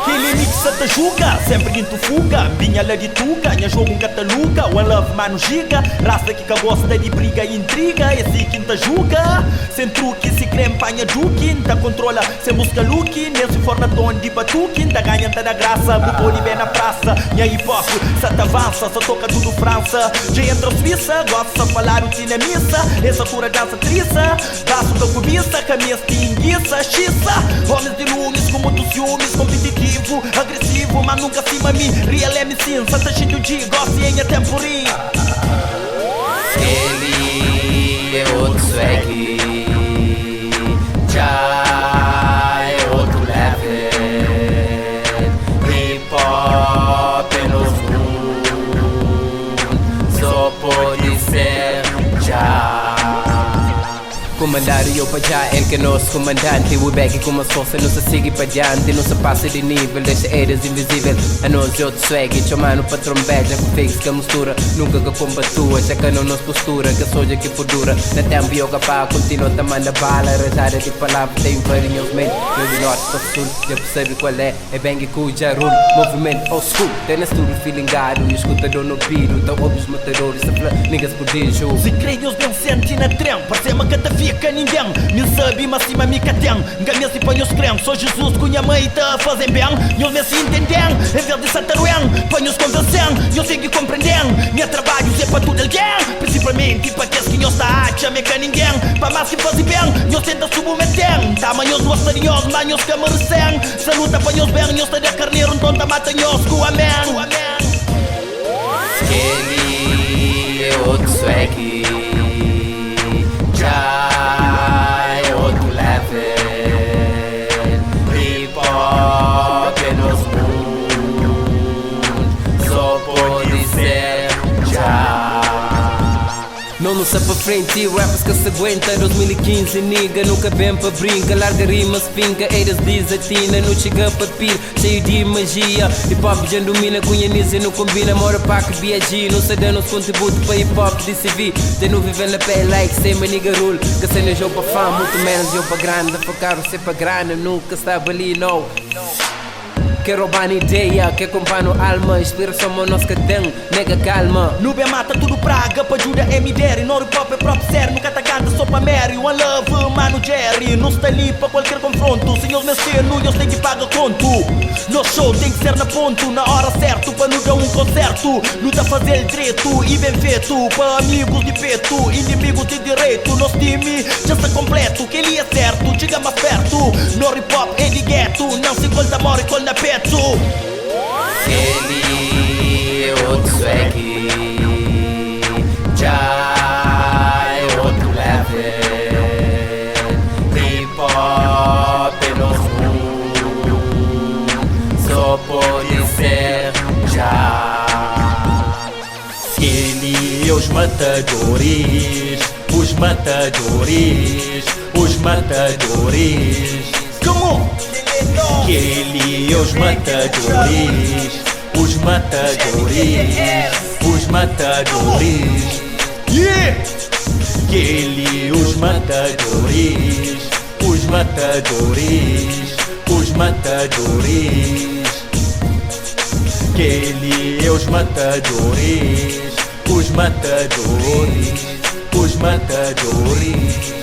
Aquele mixa da juga, sempre into fuga. Vinha lá de tuga, nha jogo cataluga. One love mano giga, raça que gosta de briga e intriga. Esse quinta juga, sem truque, se creme panha jukin. Da controla, sem busca looking. Nem se for na tom de batuquin. Da ganha da graça, bubo de bem na praça. Nha hip hop, só te avança, só toca tudo França. Já entra Suíça, gosta de falar o na missa. Essa cura dança triça, braço da cobiça, camisa de inguiça, xiça. Homens de lumes com muitos ciúmes, competitivo, agressivo, mas nunca acima me. Real MC, santa cheio de gosto e em temporim. Ele é outro swag, já é outro level. Hip hop é novo, só pode ser já. Comandante eu para já, ele que é nosso comandante. O back com uma força, não se sigue para diante. Não se passa de nível, deixa eras invisível. A nós é outro swag, chamando para trombete. Com fix que mistura, nunca que combatua. Já que não nos postura, que soja que for dura. Na tempo eu capaz, continua a mandar bala. Rajada de palavras, tem varinha os meios. Eu de norte para sul, já percebe qual é. É bang e cuja rule, movimento old school. Tem na estúdio feeling gado, e escutador no piro. Então óbvios matadores, niggas por dia jogo. Se creio bem sente na trem, parece-me que te fica ninguém. Me sabe, mas cima me catém. Gamês e panhos crem, sou Jesus com minha mãe tá fazem bem. Eu me se entendem, em vez de sataruém. Panhos convencem, eu sei que compreendem. Meu trabalho é para tudo alguém, principalmente para aqueles que não está a chamar que ninguém. Para mais que fazem bem, eu sento a submeter. Tamanhos não serem manhos que merecem. Saluta panhos bem, eu estou de carneiro, então tá matanhos com amém. Ele é outro swag, já é outro level. Hip hop é nosso mundo, só pode ser já. Não nos para frente, rappers que se aguenta. 2015, nigga, nunca bem para brinca. Larga rimas, finca, eras desatina. Não chega para pir, cheio de magia. Hip hop já domina, conhece não combina. Mora para que viaje, não se dá nos contributo para hip hop de CV. Já não vive na pele like, sem my nigga rule. Que cena jogo para fama, muito menos jogo para grande. Focar você para grande, nunca estava ali, não. Que roubar ideia, que acompanha alma. Inspiração nós que tem, nega calma. Nube mata tudo praga, para ajuda é me der. No hip hop é próprio sério, nunca tá canta só para Mary. One love, mano Jerry. Não está ali para qualquer confronto. Senhor meceno, eu sei que paga conto. No show tem que ser na ponto, na hora certa, para nos dar um concerto. Luta fazer direito e bem feito. Para amigos de peito, inimigos de direito. Nosso time já está completo, que ele é certo, chega mais perto. No hip hop é de gueto, não se conta mora e com na peto. Ele é outro swag, já é outro level. Hip hop é nosso mundo, só pode ser já. Ele é os matadores, os matadores, os matadores. Como? Que ele é os matadores, os matadores, os matadores. Yeah! Que ele é os matadores, os matadores, os matadores. Que ele é os matadores, os matadores, os matadores.